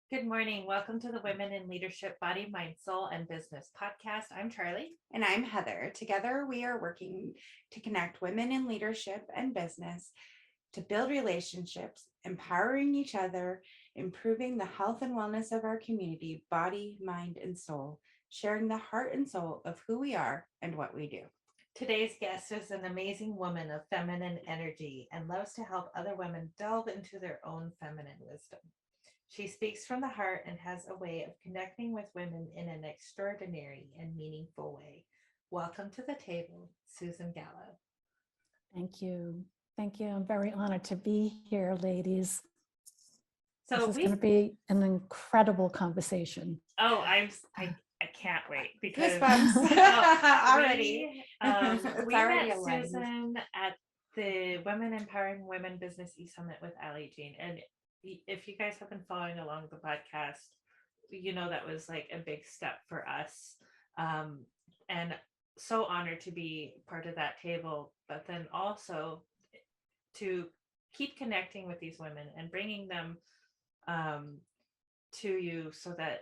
Good morning. Welcome to the Women in Leadership Body, Mind, Soul, and Business podcast. I'm Charlie. And I'm Heather. Together, we are working to connect women in leadership and business to build relationships, empowering each other, improving the health and wellness of our community, body, mind, and soul, sharing the heart and soul of who we are and what we do. Today's guest is an amazing woman of feminine energy and loves to help other women delve into their own feminine wisdom. She speaks from the heart and has a way of connecting with women in an extraordinary and meaningful way. Welcome to the table, Susan Gala. Thank you. Thank you. I'm very honored to be here, ladies. So this is going to be an incredible conversation. Oh, I can't wait because already. We met Susan at the Women Empowering Women Business E-Summit with Ali Jean. And if you guys have been following along the podcast, you know that was like a big step for us. And so honored to be part of that table, but then also to keep connecting with these women and bringing them to you so that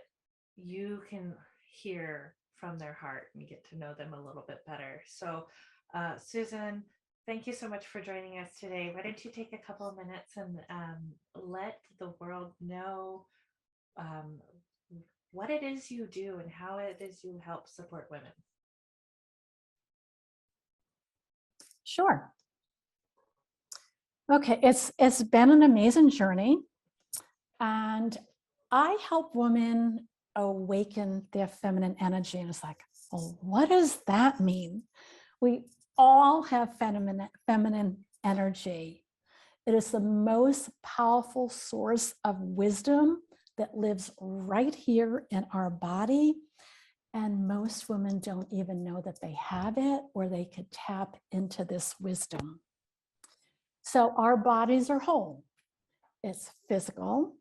you can hear from their heart and get to know them a little bit better. So, Susan, thank you so much for joining us today. Why don't you take a couple of minutes and let the world know what it is you do and how it is you help support women? Sure. Okay, it's been an amazing journey, and I help women awaken their feminine energy. And it's like, well, what does that mean? We all have feminine energy. It is the most powerful source of wisdom that lives right here in our body. And most women don't even know that they have it or they could tap into this wisdom. So our bodies are whole. It's physical,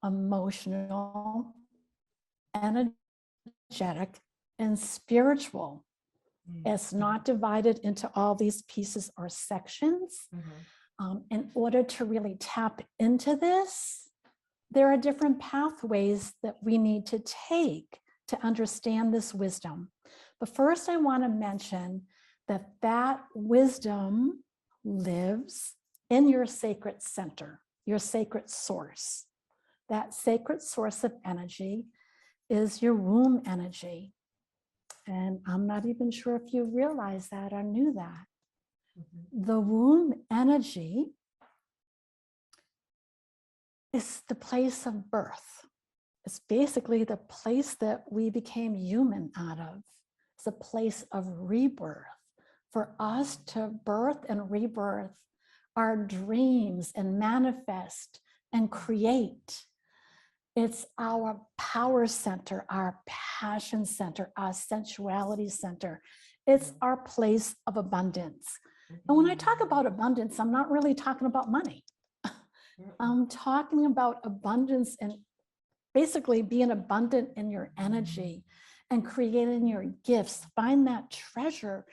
emotional, energetic, and spiritual. It's not divided into all these pieces or sections. In order to really tap into this, there are different pathways that we need to take to understand this wisdom. But first, I want to mention that that wisdom lives in your sacred center, your sacred source. That sacred source of energy is your womb energy. And I'm not even sure if you realize that or knew that. The womb energy is the place of birth. It's basically the place that we became human out of. It's a place of rebirth. For us to birth and rebirth our dreams and manifest and create. It's our power center, our passion center, our sensuality center. It's our place of abundance. And when I talk about abundance, I'm not really talking about money. I'm talking about abundance and basically being abundant in your energy and creating your gifts. Find that treasure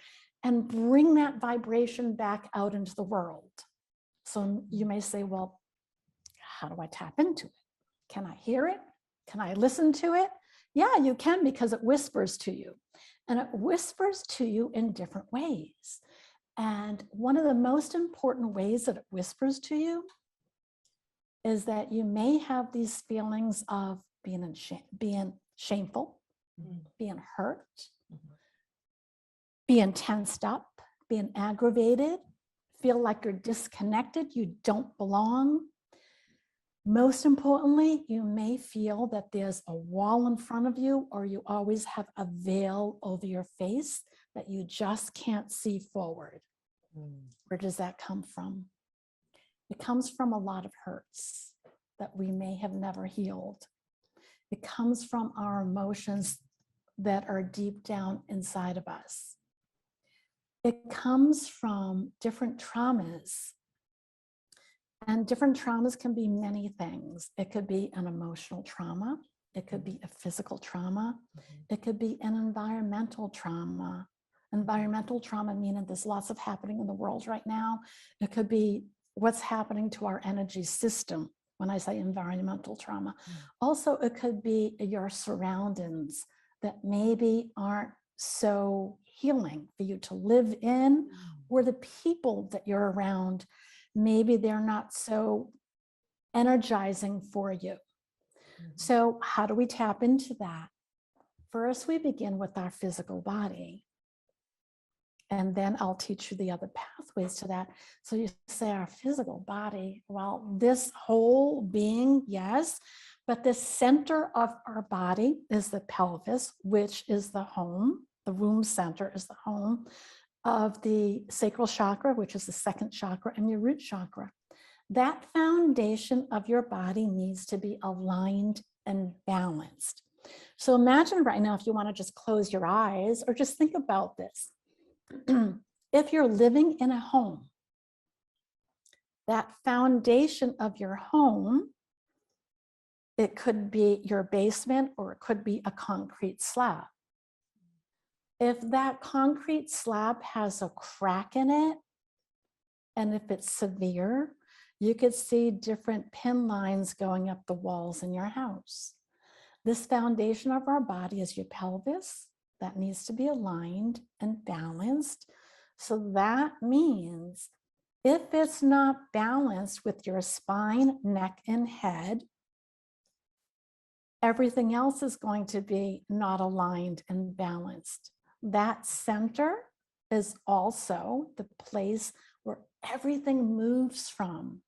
and bring that vibration back out into the world. So you may say, well, how do I tap into it? Can I hear it? Can I listen to it? Yeah, you can, because it whispers to you. And it whispers to you in different ways. And one of the most important ways that it whispers to you is that you may have these feelings of being shameful, being hurt, being tensed up, being aggravated, feel like you're disconnected, you don't belong. Most importantly, you may feel that there's a wall in front of you, or you always have a veil over your face that you just can't see forward. Where does that come from? It comes from a lot of hurts that we may have never healed. It comes from our emotions that are deep down inside of us. It comes from different traumas. And different traumas can be many things. It could be an emotional trauma. It could be a physical trauma. It could be an environmental trauma. Environmental trauma meaning there's lots of happening in the world right now. It could be what's happening to our energy system when I say environmental trauma. Also, it could be your surroundings that maybe aren't so healing for you to live in, or the people that you're around, maybe they're not so energizing for you. So how do we tap into that? First, we begin with our physical body. And then I'll teach you the other pathways to that. So you say our physical body, well, this whole being, yes, but the center of our body is the pelvis, which is the home. The womb center is the home of the sacral chakra, which is the second chakra, and your root chakra. That foundation of your body needs to be aligned and balanced. So imagine right now, if you want to just close your eyes or just think about this. If you're living in a home, that foundation of your home, it could be your basement or it could be a concrete slab. If that concrete slab has a crack in it, and if it's severe, you could see different pin lines going up the walls in your house. This foundation of our body is your pelvis that needs to be aligned and balanced. So that means if it's not balanced with your spine, neck, and head, everything else is going to be not aligned and balanced. That center is also the place where everything moves from.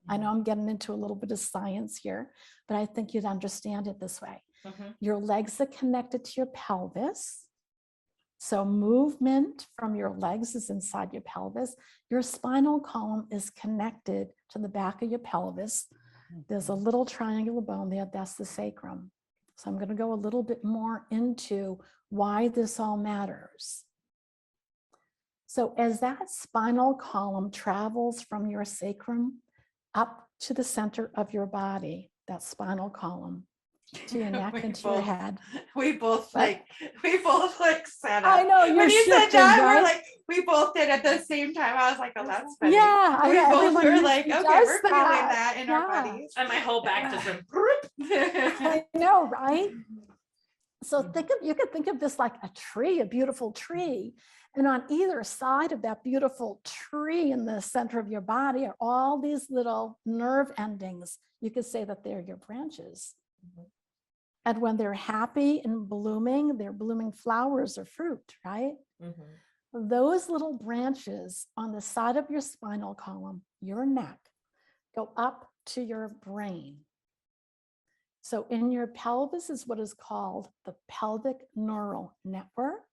I know I'm getting into a little bit of science here, but I think you'd understand it this way. Your legs are connected to your pelvis. So movement from your legs is inside your pelvis. Your spinal column is connected to the back of your pelvis. There's a little triangular bone there, that's the sacrum. So I'm going to go a little bit more into why this all matters. So as that spinal column travels from your sacrum up to the center of your body, that spinal column, to your neck and to your head. We both sat up. I know, you're when you said shifting, that, right? we're like, we both did at the same time. I was like, oh, that's funny. Yeah, We both everyone were usually like, okay, does we're feeling that in our Yeah. bodies. And my whole back just went. I know, right? So you could think of this like a tree, a beautiful tree. And on either side of that beautiful tree in the center of your body are all these little nerve endings. You could say that they're your branches. And when they're happy and blooming, they're blooming flowers or fruit, right? Those little branches on the side of your spinal column, your neck, go up to your brain. So in your pelvis is what is called the pelvic neural network,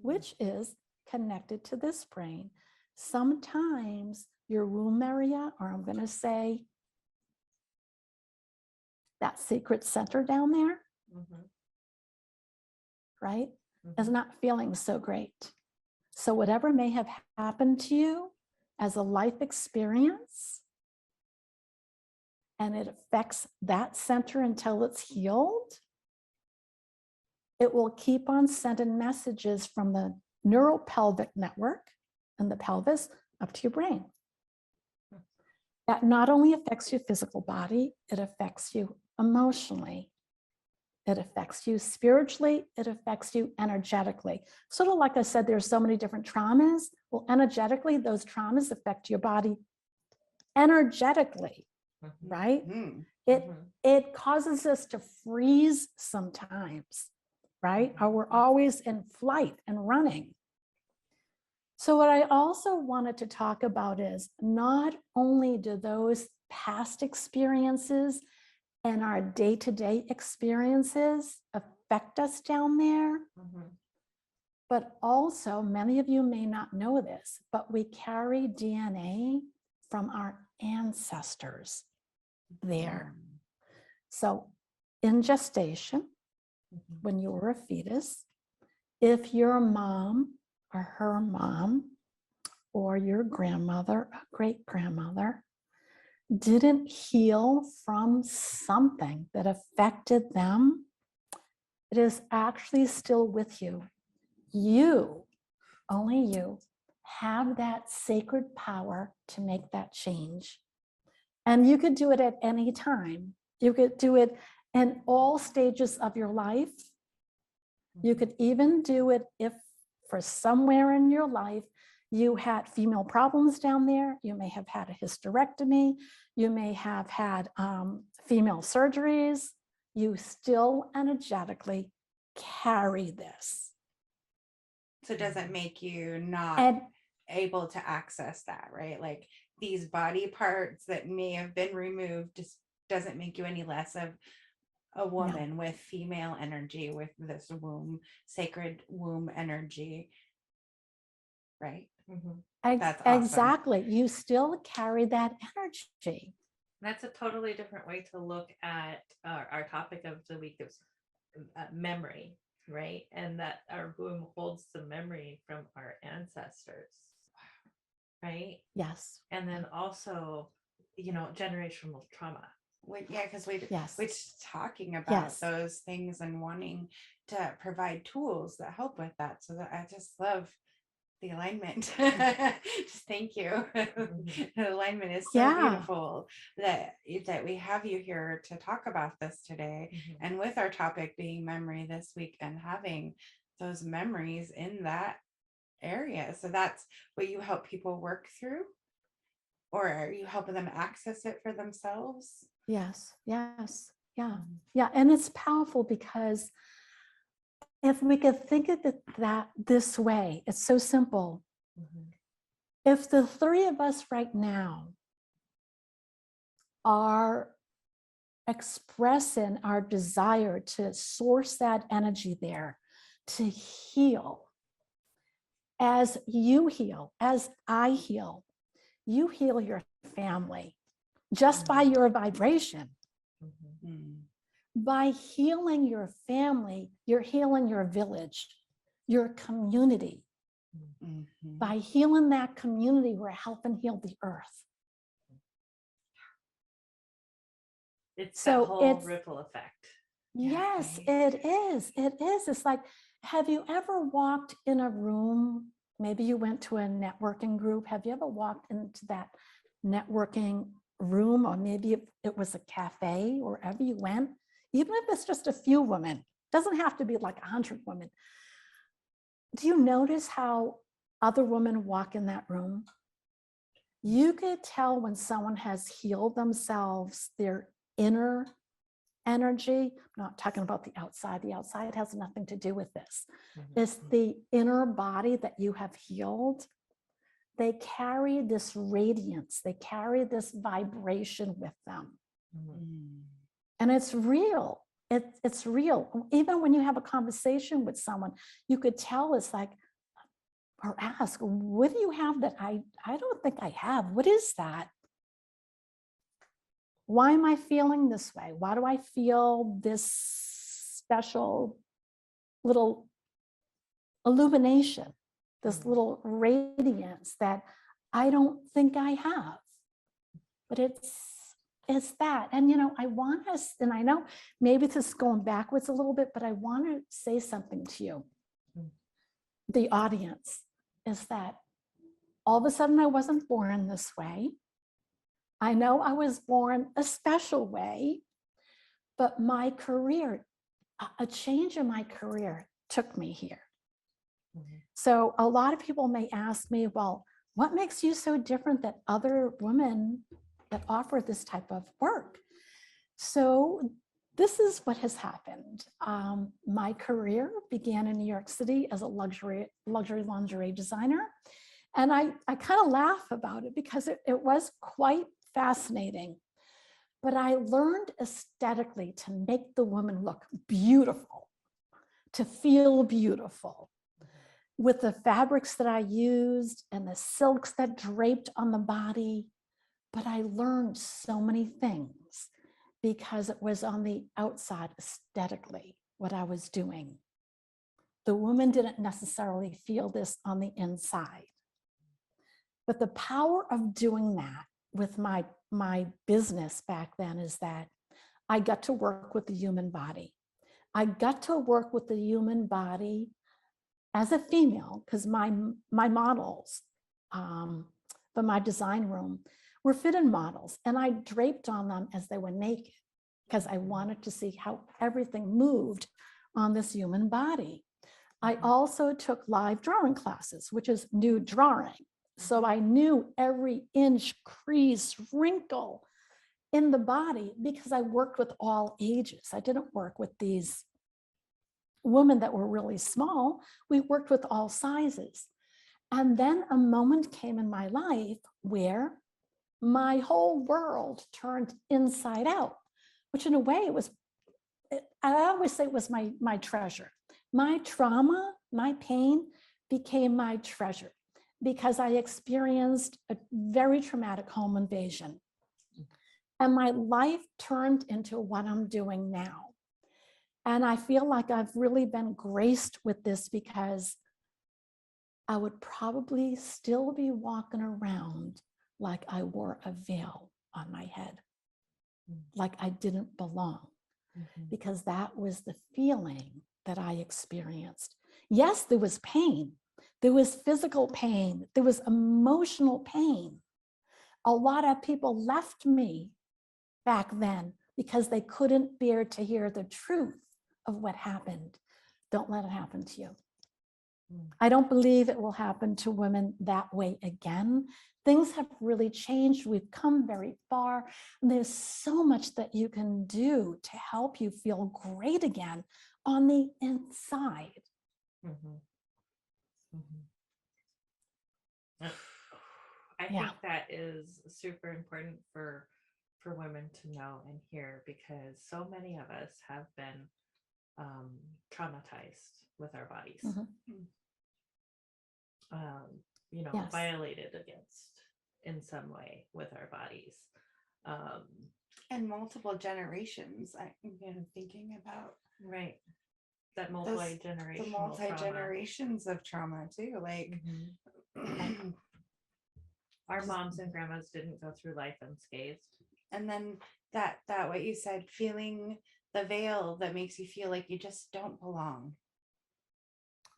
which is connected to this brain. Sometimes your womb area, or I'm going to say that secret center down there, right, is not feeling so great. So whatever may have happened to you as a life experience, and it affects that center until it's healed, it will keep on sending messages from the neuropelvic network in the pelvis up to your brain. That not only affects your physical body, it affects you emotionally. It affects you spiritually, it affects you energetically. Sort of like I said, there's so many different traumas. Well, energetically, those traumas affect your body energetically, right? It causes us to freeze sometimes, right? Or we're always in flight and running. So what I also wanted to talk about is not only do those past experiences and our day-to-day experiences affect us down there, but also many of you may not know this, but we carry DNA from our ancestors there. So in gestation, when you were a fetus, if your mom or her mom or your grandmother or great-grandmother didn't heal from something that affected them, it is actually still with you. You, only you, have that sacred power to make that change. And you could do it at any time. You could do it in all stages of your life. You could even do it if for somewhere in your life you had female problems down there. You may have had a hysterectomy. You may have had female surgeries. You still energetically carry this. So it doesn't make you not And able to access that, right? Like these body parts that may have been removed just doesn't make you any less of a woman with female energy, with this womb, sacred womb energy, right? That's awesome. Exactly. You still carry that energy. That's a totally different way to look at our topic of the week is memory, right? And that our womb holds the memory from our ancestors, right? Yes. And then also, generational trauma. Because we're Yes. talking about Yes. those things and wanting to provide tools that help with that. So that I just love the alignment. Just thank you. The alignment is so beautiful that we have you here to talk about this today. And with our topic being memory this week and having those memories in that area. So that's what you help people work through, or are you helping them access it for themselves? Yes. Yes. Yeah. Yeah. And it's powerful because if we could think of it this way, it's so simple. If the three of us right now are expressing our desire to source that energy there, to heal, as you heal, as I heal, you heal your family just by your vibration. By healing your family, you're healing your village, your community. By healing that community, we're helping heal the earth. It's so that whole ripple effect. Yes, it is. It is. It's like, have you ever walked in a room? Maybe you went to a networking group. Have you ever walked into that networking room, or maybe it was a cafe, or wherever you went? Even if it's just a few women, doesn't have to be like 100 women. Do you notice how other women walk in that room? You could tell when someone has healed themselves, their inner energy. I'm not talking about the outside. The outside has nothing to do with this. It's the inner body that you have healed. They carry this radiance. They carry this vibration with them. And it's real. It's real. Even when you have a conversation with someone, you could tell it's like, or ask, what do you have that I don't think I have? What is that? Why am I feeling this way? Why do I feel this special little illumination, this little radiance that I don't think I have? But it's that. And, I want us, and I know maybe this is going backwards a little bit, but I want to say something to you, the audience, is that all of a sudden I wasn't born this way. I know I was born a special way, but my career, a change in my career took me here. So a lot of people may ask me, well, what makes you so different than other women that offer this type of work? So this is what has happened. My career began in New York City as a luxury lingerie designer. And I kind of laugh about it because it was quite fascinating. But I learned aesthetically to make the woman look beautiful, to feel beautiful, with the fabrics that I used and the silks that draped on the body. But I learned so many things because it was on the outside aesthetically what I was doing. The woman didn't necessarily feel this on the inside. But the power of doing that with my business back then is that I got to work with the human body. I got to work with the human body as a female, because my models for my design room were fit-in models, and I draped on them as they were naked because I wanted to see how everything moved on this human body. I also took live drawing classes, which is nude drawing. So I knew every inch, crease, wrinkle in the body because I worked with all ages. I didn't work with these women that were really small. We worked with all sizes. And then a moment came in my life where my whole world turned inside out, which in a way it was, I always say it was my treasure. My trauma, my pain became my treasure because I experienced a very traumatic home invasion. And my life turned into what I'm doing now. And I feel like I've really been graced with this because I would probably still be walking around like I wore a veil on my head, like I didn't belong, because that was the feeling that I experienced. Yes, there was pain. There was physical pain. There was emotional pain. A lot of people left me back then because they couldn't bear to hear the truth of what happened. Don't let it happen to you. I don't believe it will happen to women that way again. Things have really changed. We've come very far. And there's so much that you can do to help you feel great again on the inside. I think that is super important for women to know and hear, because so many of us have been traumatized with our bodies. You know, Yes. violated against in some way with our bodies. And multiple generations. I'm thinking about Right. That the multi-generational multi-generations of trauma too. Like our moms and grandmas didn't go through life unscathed. and then that what you said, feeling the veil that makes you feel like you just don't belong.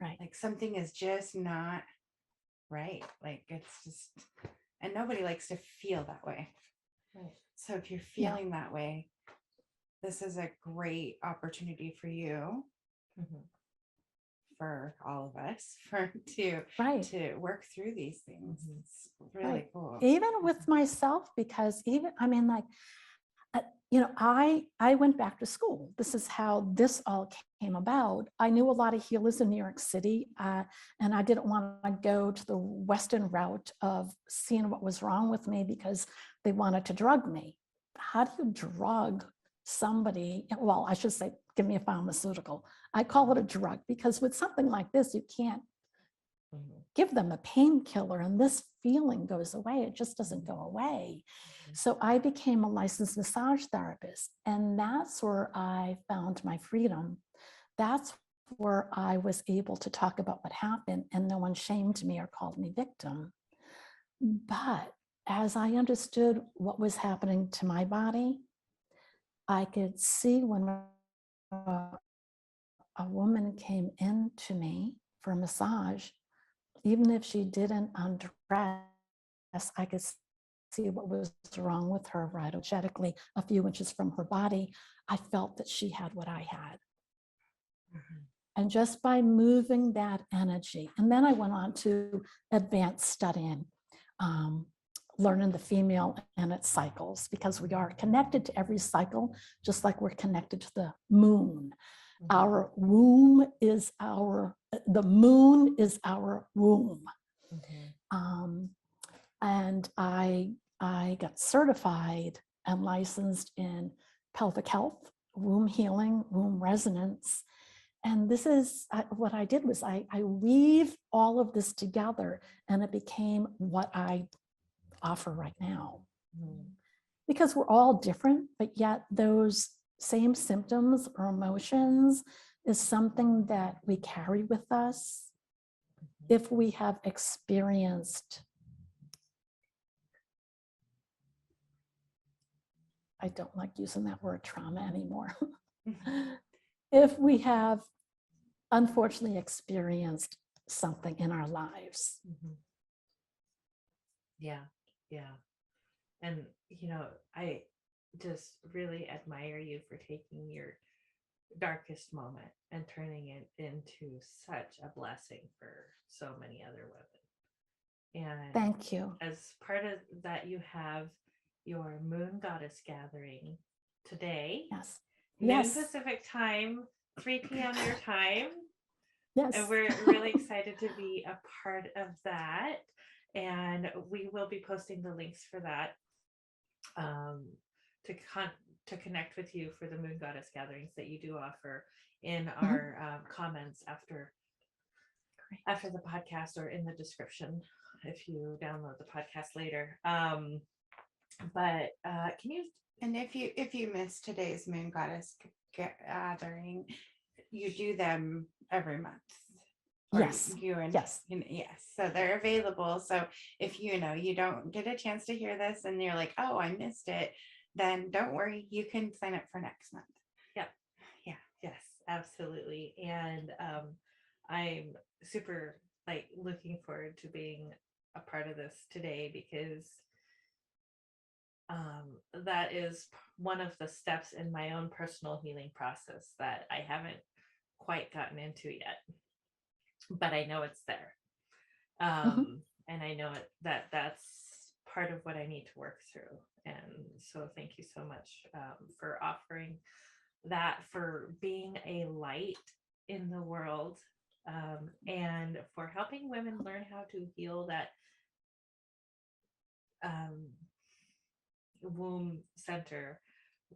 Right. Like something is just not right. Like it's just, and nobody likes to feel that way. Right. So if you're feeling that way, this is a great opportunity for you, for all of us, to work through these things. It's really cool. Even with myself, because I went back to school. This is how this all came about. I knew a lot of healers in New York City, and I didn't want to go to the Western route of seeing what was wrong with me because they wanted to drug me. How do you drug somebody? Well, I should say, give me a pharmaceutical. I call it a drug because with something like this, you can't give them a painkiller and this feeling goes away. It just doesn't go away. So I became a licensed massage therapist, and that's where I found my freedom. That's where I was able to talk about what happened and no one shamed me or called me victim. But as I understood what was happening to my body, I could see when a woman came in to me for a massage, even if she didn't undress, I could see what was wrong with her right energetically. A few inches from her body, I felt that she had what I had. And just by moving that energy, and then I went on to advanced studying, learning the female and its cycles, because we are connected to every cycle, just like we're connected to the moon. Our womb is the moon is our womb. And I got certified and licensed in pelvic health, womb healing, womb resonance. And this is what I did was I weave all of this together, and it became what I offer right now. Because we're all different, but yet those same symptoms or emotions is something that we carry with us if we have experienced, I don't like using that word trauma anymore. If we have unfortunately experienced something in our lives. Yeah. And, I just really admire you for taking your darkest moment and turning it into such a blessing for so many other women. And Thank you. as part of that, you have your Moon Goddess gathering today, Yes. noon Yes. Pacific time, 3 p.m. your time. Yes. And we're really excited to be a part of that. And we will be posting the links for that to connect with you for the Moon Goddess gatherings that you do offer in our comments after the podcast, or in the description if you download the podcast later. But can you? And if you missed today's Moon Goddess gathering, you do them every month. Yes. Yes. So they're available. So if you don't get a chance to hear this and you're like, oh, I missed it, then don't worry. You can sign up for next month. Yep. Yeah. Yes, absolutely. And I'm super looking forward to being a part of this today, because that is one of the steps in my own personal healing process that I haven't quite gotten into yet, but I know it's there. And I know that's part of what I need to work through. And so thank you so much for offering that, for being a light in the world, and for helping women learn how to heal that womb center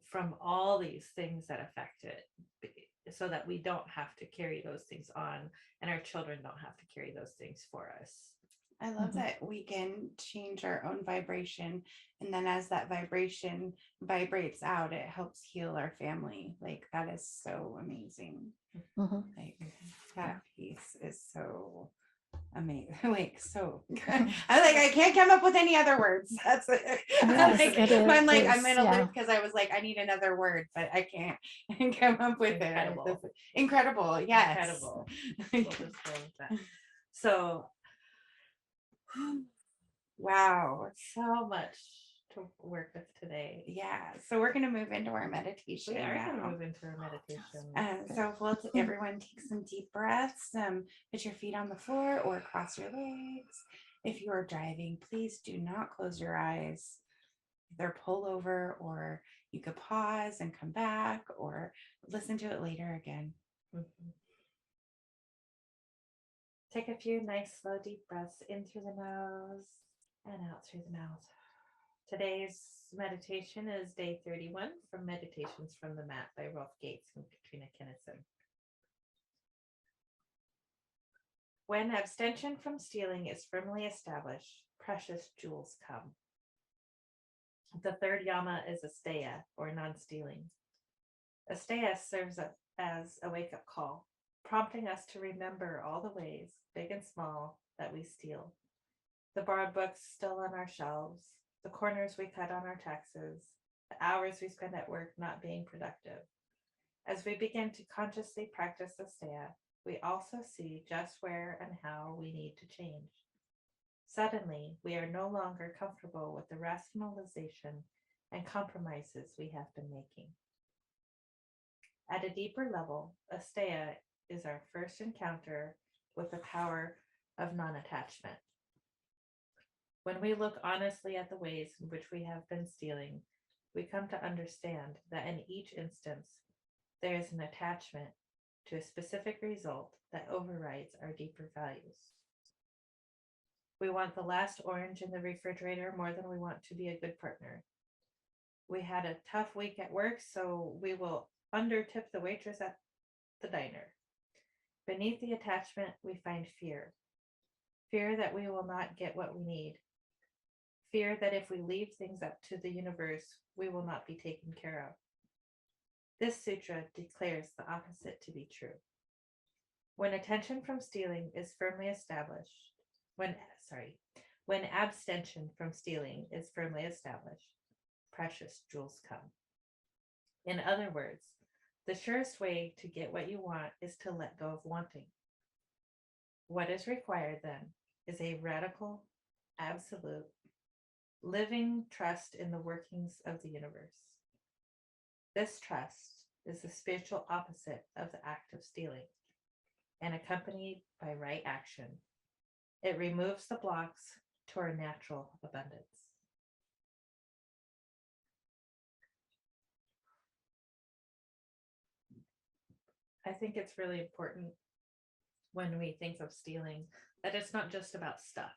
from all these things that affect it, so that we don't have to carry those things on, and our children don't have to carry those things for us. I love that we can change our own vibration, and then as that vibration vibrates out, it helps heal our family. Like, that is so amazing. Like, that piece is so amazing. Like, so I can't come up with any other words. That's it. I'm in a loop because I was like, I need another word, but I can't come up with Incredible. it. Incredible. Yes. Incredible. We'll just go with that. So wow, so much to work with today. Yeah, so we're going to move into our meditation. We are going to move into our meditation. So we'll everyone take some deep breaths. Put your feet on the floor or cross your legs. If you are driving, please do not close your eyes. Either pull over, or you could pause and come back, or listen to it later again. Take a few nice, slow, deep breaths in through the nose and out through the mouth. Today's meditation is day 31 from Meditations from the Mat by Rolf Gates and Katrina Kennison. When abstention from stealing is firmly established, precious jewels come. The third yama is asteya, or non-stealing. Asteya serves as a wake-up call, prompting us to remember all the ways, big and small, that we steal. The borrowed books still on our shelves, the corners we cut on our taxes, the hours we spend at work not being productive. As we begin to consciously practice asteya, we also see just where and how we need to change. Suddenly, we are no longer comfortable with the rationalization and compromises we have been making. At a deeper level, asteya is our first encounter with the power of non-attachment. When we look honestly at the ways in which we have been stealing, we come to understand that in each instance, there is an attachment to a specific result that overrides our deeper values. We want the last orange in the refrigerator more than we want to be a good partner. We had a tough week at work, so we will undertip the waitress at the diner. Beneath the attachment, we find fear. Fear that we will not get what we need. Fear that if we leave things up to the universe, we will not be taken care of. This sutra declares the opposite to be true. When attention from stealing is firmly established, when abstention from stealing is firmly established, precious jewels come. In other words, the surest way to get what you want is to let go of wanting. What is required then is a radical, absolute, living trust in the workings of the universe. This trust is the spiritual opposite of the act of stealing, and accompanied by right action, it removes the blocks to our natural abundance. I think it's really important when we think of stealing that it's not just about stuff.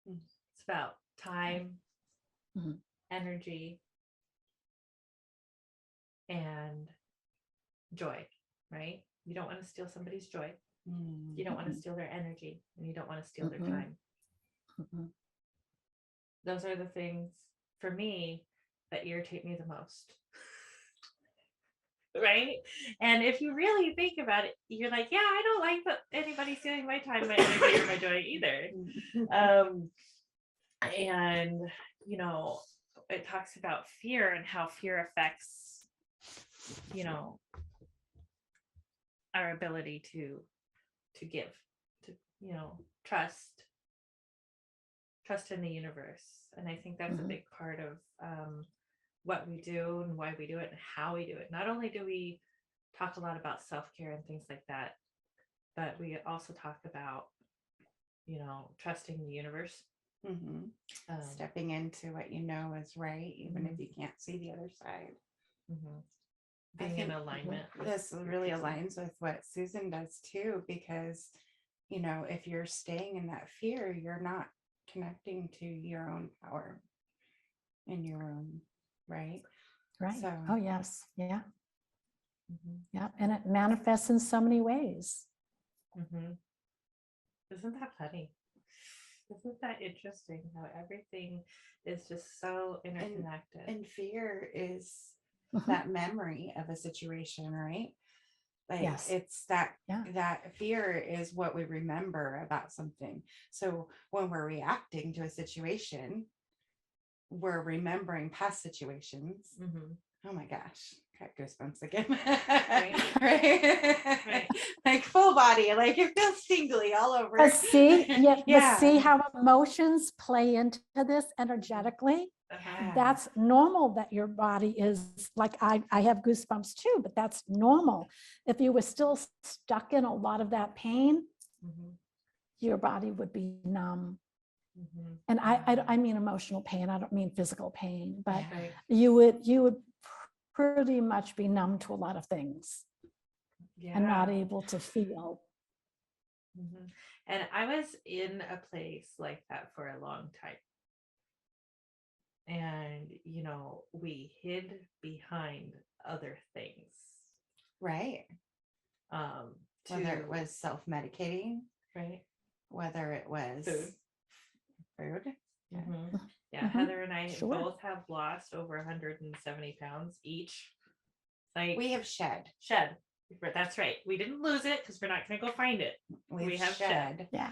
It's about time, Mhm. energy, and joy, right? You don't want to steal somebody's joy. You don't want to steal their energy, and you don't want to steal their time. Mhm. Those are the things for me that irritate me the most. Right? And if you really think about it, you're like, yeah, I don't like that anybody stealing my time, my energy, or my joy either. And you know, it talks about fear and how fear affects, you know, our ability to give, to, you know, trust in the universe. And I think that's a big part of what we do and why we do it and how we do it. Not only do we talk a lot about self-care and things like that, but we also talk about, you know, trusting the universe. Stepping into what you know is right, even if you can't see the other side. Being in alignment. This really aligns with what Susan does too, because, you know, if you're staying in that fear, you're not connecting to your own power and your own, right? Right. So, Oh, yes. Yeah. Yeah. And it manifests in so many ways. Isn't that funny? Isn't that interesting how everything is just so interconnected? And fear is that memory of a situation, right? Like Yes. it's that fear is what we remember about something. So when we're reacting to a situation, we're remembering past situations. Oh my gosh, got goosebumps again. Right. Like full body, like it feels tingly all over. But see, but see how emotions play into this energetically. That's normal that your body is like, I have goosebumps too, but that's normal. If you were still stuck in a lot of that pain, your body would be numb. And I mean emotional pain. I don't mean physical pain, but you would pretty much be numb to a lot of things and not able to feel. And I was in a place like that for a long time. And, you know, we hid behind other things. Right. Whether it was self-medicating. Right. Whether it was food. Yeah, Heather and I both have lost over 170 pounds each. Like we have shed. That's right. We didn't lose it because we're not going to go find it. We have shed. Yeah.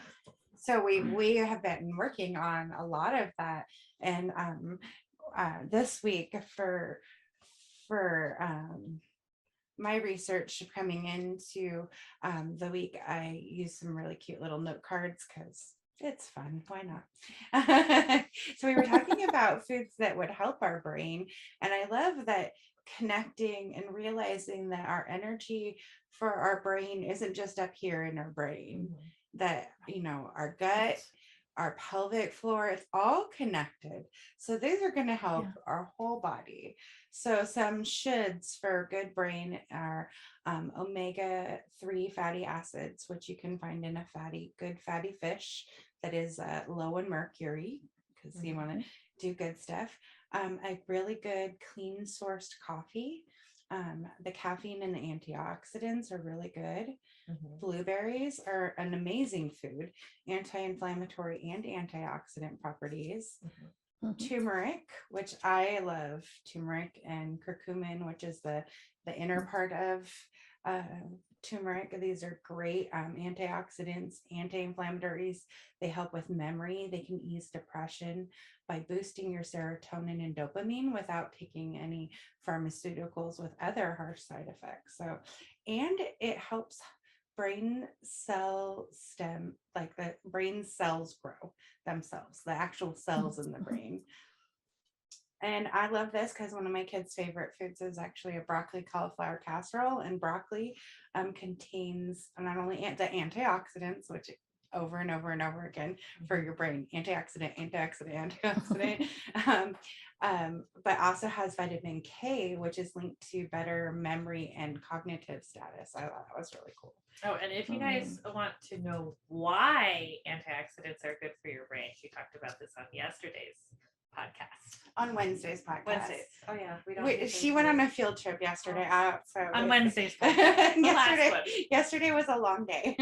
So we have been working on a lot of that, and this week for my research coming into the week, I used some really cute little note cards because it's fun. Why not? So we were talking about foods that would help our brain. And I love that connecting and realizing that our energy for our brain isn't just up here in our brain, that, you know, our gut, our pelvic floor, it's all connected. So these are going to help our whole body. So some shoulds for good brain are omega-3 fatty acids, which you can find in a good fatty fish that is low in mercury, because you want to do good stuff. A really good clean sourced coffee. The caffeine and the antioxidants are really good. Blueberries are an amazing food, anti-inflammatory and antioxidant properties. Turmeric, which I love, turmeric, and curcumin, which is the inner part of turmeric. These are great antioxidants, anti-inflammatories. They help with memory. They can ease depression by boosting your serotonin and dopamine without taking any pharmaceuticals with other harsh side effects. So, and it helps brain cell stem, like the brain cells grow themselves, the actual cells in the brain. And I love this because one of my kids' favorite foods is actually a broccoli cauliflower casserole. And broccoli contains not only the antioxidants, which over and over and over again for your brain, antioxidant, but also has vitamin K, which is linked to better memory and cognitive status. I thought that was really cool. Oh, and if you guys want to know why antioxidants are good for your brain, she talked about this on yesterday's podcast. On Wednesday's podcast. Wednesdays. Oh yeah, we don't. She went on a field trip yesterday. So on Wednesday's podcast. yesterday was a long day.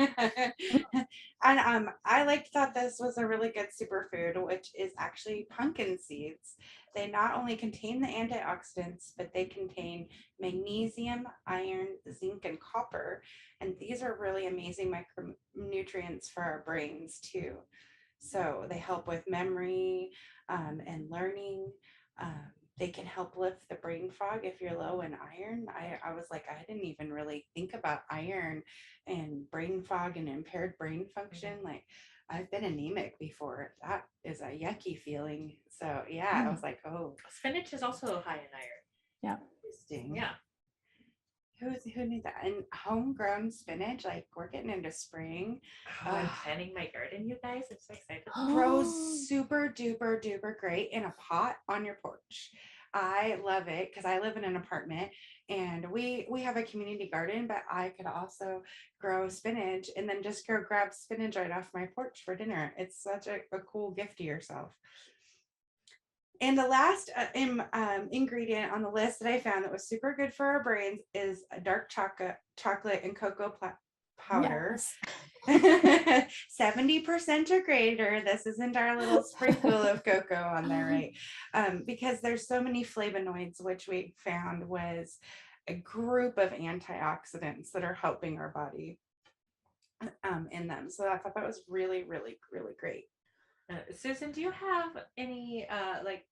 And I thought this was a really good superfood, which is actually pumpkin seeds. They not only contain the antioxidants, but they contain magnesium, iron, zinc, and copper. And these are really amazing micronutrients for our brains too. So they help with memory and learning. They can help lift the brain fog if you're low in iron. I was like, I didn't even really think about iron and brain fog and impaired brain function. Like, I've been anemic before. That is a yucky feeling. So yeah, I was like, oh. Spinach is also high in iron. Yeah. Interesting. Yeah. Who knew that? And homegrown spinach, like we're getting into spring. I'm planting my garden, you guys. I'm so excited. Grows super duper great in a pot on your porch. I love it because I live in an apartment and we have a community garden, but I could also grow spinach and then just grab spinach right off my porch for dinner. It's such a cool gift to yourself. And the last ingredient on the list that I found that was super good for our brains is a dark chocolate and cocoa powder. Yes. 70% or greater. This isn't our little sprinkle of cocoa on there, right? Because there's so many flavonoids, which we found was a group of antioxidants that are helping our body in them. So I thought that was really, really, really great. Susan, do you have any like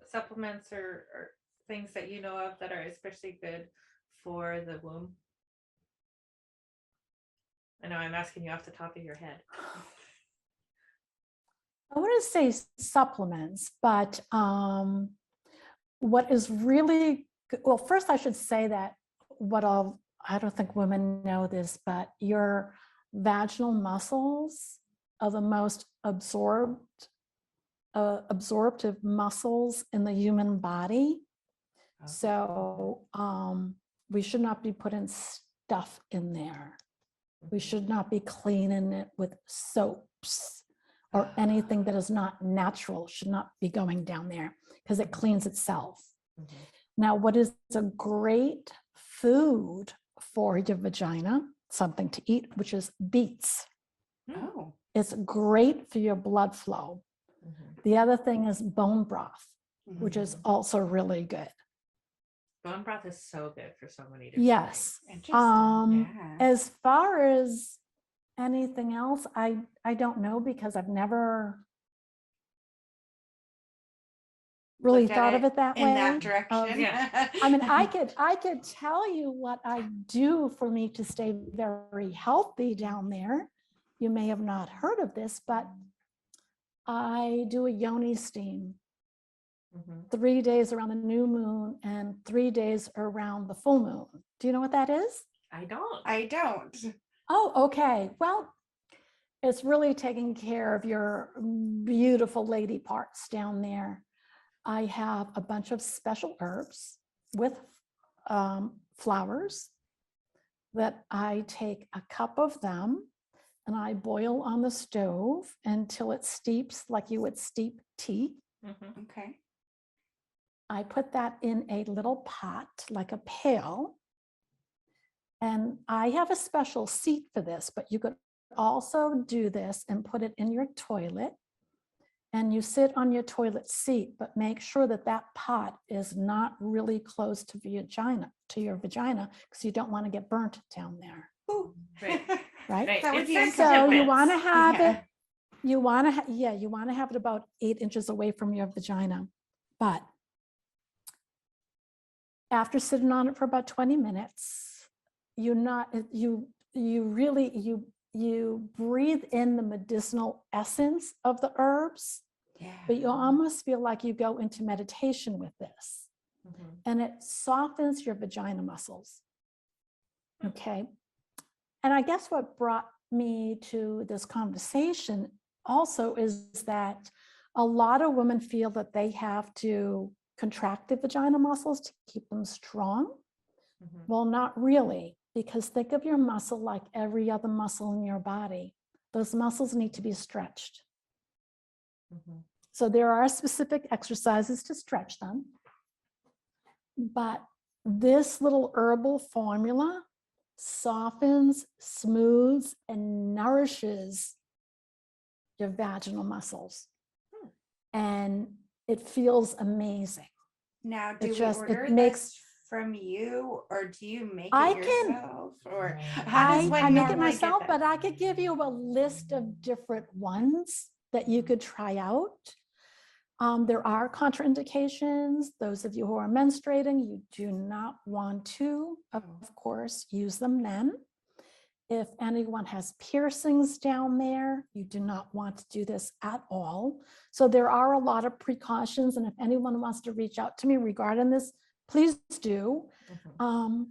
supplements or things that you know of that are especially good for the womb? I know I'm asking you off the top of your head. I wouldn't say supplements, but what is really good, well, first I should say that I don't think women know this, but your vaginal muscles are the most absorptive muscles in the human body. Okay. So we should not be putting stuff in there. We should not be cleaning it with soaps or anything that is not natural should not be going down there because it cleans itself. Mm-hmm. Now, what is a great food for your vagina, something to eat, which is beets. Oh. It's great for your blood flow. Mm-hmm. The other thing is bone broth, which is also really good. Bone broth is so good for so many different yes. things. As far as anything else, I don't know because I've never really thought of it that way. In that direction. Yeah. I mean, I could tell you what I do for me to stay very healthy down there. You may have not heard of this, but I do a yoni steam. 3 days around the new moon and 3 days around the full moon. Do you know what that is? I don't. Oh, okay. Well, it's really taking care of your beautiful lady parts down there. I have a bunch of special herbs with flowers that I take a cup of them and I boil on the stove until it steeps like you would steep tea. Mm-hmm. Okay. I put that in a little pot, like a pail. And I have a special seat for this, but you could also do this and put it in your toilet. And you sit on your toilet seat, but make sure that that pot is not really close to your vagina, because you don't want to get burnt down there. Ooh. Right? That would be so you want to have it. You want to have it about 8 inches away from your vagina, but after sitting on it for about 20 minutes, you you really, you breathe in the medicinal essence of the herbs, Yeah. but you almost feel like you go into meditation with this. Mhm. And it softens your vagina muscles. Okay. And I guess what brought me to this conversation also is that a lot of women feel that they have to contract the vagina muscles to keep them strong. Mhm. Well, not really, because think of your muscle like every other muscle in your body. Those muscles need to be stretched. Mhm. So there are specific exercises to stretch them. But this little herbal formula softens, smooths, and nourishes your vaginal muscles. And it feels amazing. Now, do It we just, order it makes, this from you, or do you make I it can, yourself? Or how does I one make it normally myself, get but this? I could give you a list of different ones that you could try out. There are contraindications. Those of you who are menstruating, you do not want to, of course, use them then. If anyone has piercings down there, you do not want to do this at all. So there are a lot of precautions. And if anyone wants to reach out to me regarding this, please do. Mhm.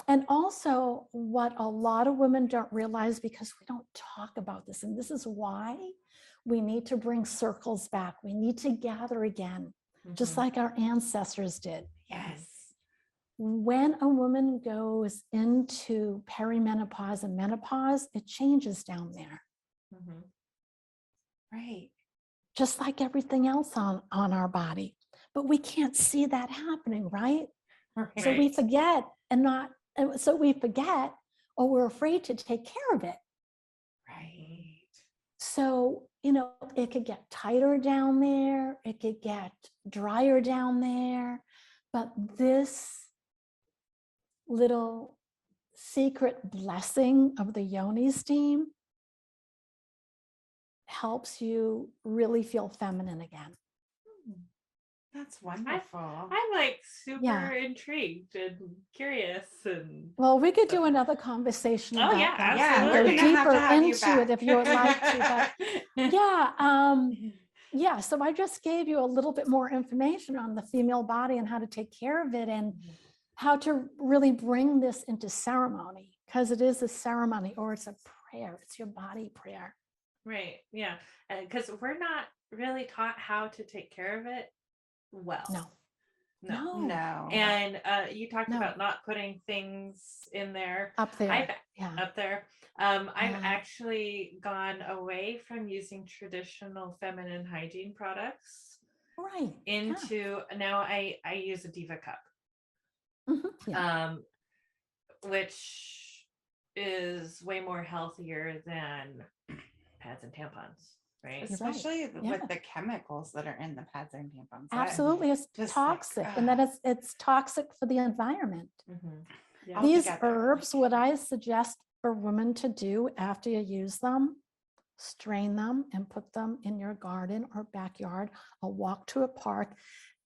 And also what a lot of women don't realize, because we don't talk about this, and this is why we need to bring circles back. We need to gather again, just Mhm. like our ancestors did. Yes. When a woman goes into perimenopause and menopause, it changes down there, Mhm. Right. just like everything else on our body. But we can't see that happening, right? So we Right. forget so we forget, or we're afraid to take care of it. Right. So, it could get tighter down there, it could get drier down there, but this little secret blessing of the yoni steam helps you really feel feminine again. That's wonderful. I'm like super Yeah. intrigued and curious and Well, we could do So- another conversation Oh, about yeah, that. Yeah, and we're go absolutely. gonna have to deeper have you into it if you would like to. But back. yeah, so I just gave you a little bit more information on the female body and how to take care of it, and how to really bring this into ceremony, because it is a ceremony, or it's a prayer. It's your body prayer. Right. Yeah. Because we're not really taught how to take care of it well. No. No. And you talked No. about not putting things in there. Up there. I've Yeah. up there. I've Yeah. actually gone away from using traditional feminine hygiene products Right. into now I use a Diva cup. Yeah. Which is way more healthier than pads and tampons, right? Especially Yeah. with the chemicals that are in the pads and tampons. Absolutely. It's just toxic, like, and that it's toxic for the environment. Mhm. Yeah. These Altogether, herbs, what I suggest for women to do after you use them, strain them and put them in your garden or backyard, or walk to a park,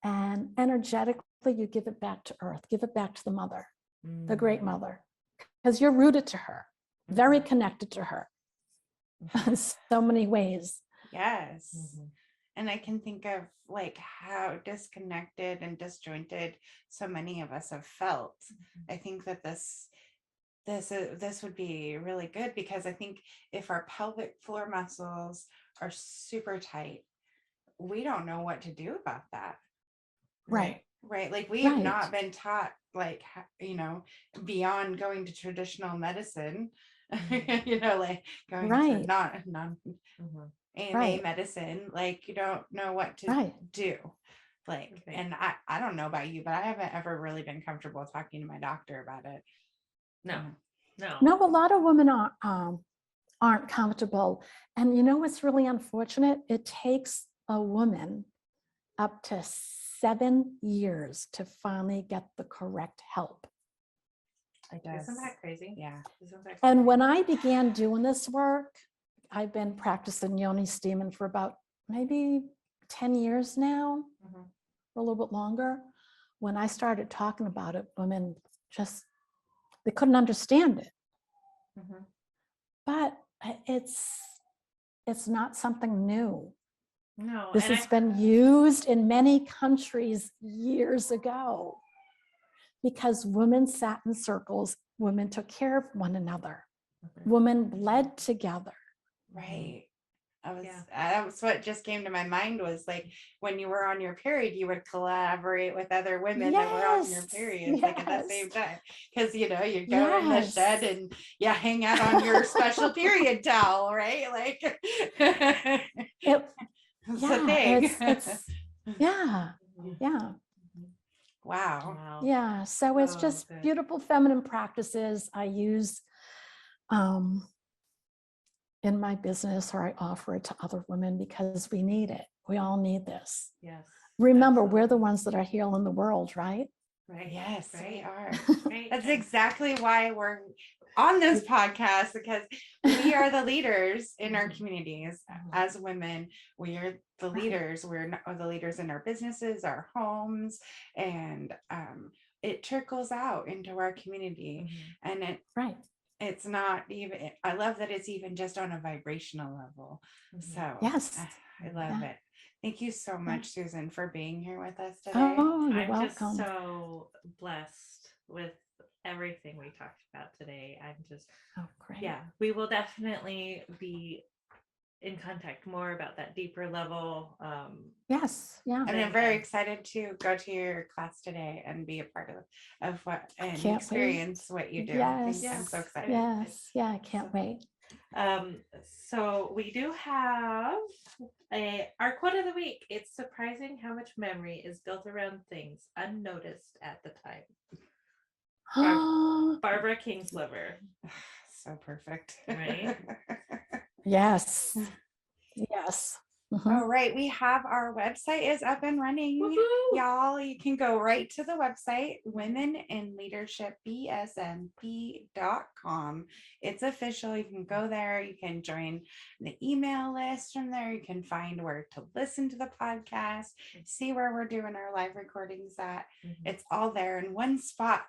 and energetically you give it back to earth, give it back to the mother, the great mother, because you're rooted to her, very connected to her in so many ways. yes. Mhm. And I can think of like how disconnected and disjointed so many of us have felt. I think that this would be really good, because I think if our pelvic floor muscles are super tight, we don't know what to do about that. Right. Right. Like we have Right. not been taught, like, beyond going to traditional medicine, like going Right. to non Mhm. AMA Right. medicine, like you don't know what to Right. do. Like, Right. and I don't know about you, but I haven't ever really been comfortable talking to my doctor about it. No. No. No, a lot of women aren't comfortable. And what's really unfortunate? It takes a woman up to 7 years to finally get the correct help. It does. Isn't that crazy? Yeah. Isn't that And crazy? when I began doing this work, I've been practicing yoni steaming for about maybe 10 years now, Mhm. or a little bit longer. When I started talking about it, women they couldn't understand it. Mhm. but it's not something new. No, This and has been used in many countries years ago because women sat in circles, women took care of one another, women bled together. Right. Yeah. That was what just came to my mind was like when you were on your period, you would collaborate with other women that were on your Yes, periods, like at the yes. same time. Because you go in the Yes. shed and you hang out on your special period towel, right? Like It, it's a yeah, thing. it's yeah, yeah. Wow. Wow. Yeah, so it's Oh, just good. beautiful feminine practices I use in my business, or I offer it to other women because we need it. We all need this. Yes. Remember, we're the absolutely. ones that are healing the world, right? Right. Yes, we right. are. Right. That's and- exactly why we're on this podcast, because we are the leaders in our communities as women. We are the Right. leaders. We're not the leaders in our businesses, our homes, and it trickles out into our community. Mhm. And Right. it's not even, I love that it's even just on a vibrational level. Mhm. So Yes. I love Yeah. it. Thank you so much, Susan, for being here with us today. Oh, you're I'm just welcome. so blessed with everything we talked about today. I'm just, Oh, great. yeah, we will definitely be in contact more about that deeper level. Yes. Yeah. And I'm very excited to go to your class today and be a part of what and Can't experience what you do. Yes. I'm so excited. Yes. Yeah. I can't So- wait. So we do have our quote of the week. It's surprising how much memory is built around things unnoticed at the time. Barbara Kingslover. So perfect. Right? Yes. Yes. Mhm. All right, we have our website is up and running. Woohoo! Y'all, you can go right to the website, Women in Leadership BSMB.com. It's official. You can go there. You can join the email list from there. You can find where to listen to the podcast, see where we're doing our live recordings at. Mhm. It's all there in one spot.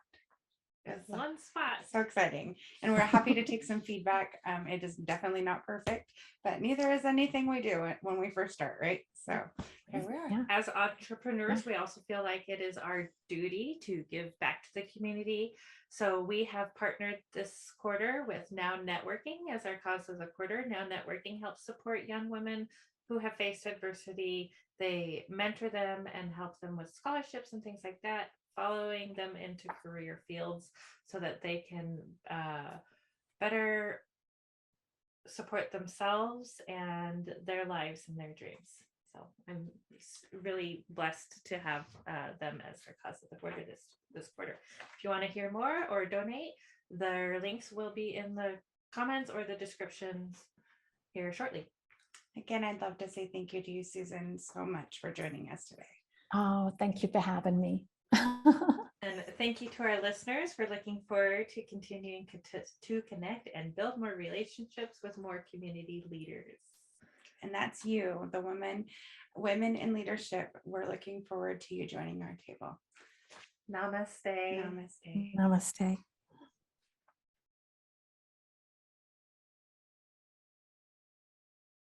It's One spot. so exciting. And we're happy to take some feedback. It is definitely not perfect, but neither is anything we do when we first start, right? So here we are. Yeah. As entrepreneurs, we also feel like it is our duty to give back to the community. So we have partnered this quarter with Now Networking as our cause of the quarter. Now Networking helps support young women who have faced adversity. They mentor them and help them with scholarships and things like that, following them into career fields so that they can better support themselves and their lives and their dreams. So I'm really blessed to have them as our cause of the quarter this quarter. If you want to hear more or donate, their links will be in the comments or the descriptions here shortly. Again, I'd love to say thank you to you, Susan, so much for joining us today. Oh, thank you for having me. And thank you to our listeners for looking forward to continuing to connect and build more relationships with more community leaders. And that's you, the women in leadership. We're looking forward to you joining our table. Namaste. Namaste. Namaste.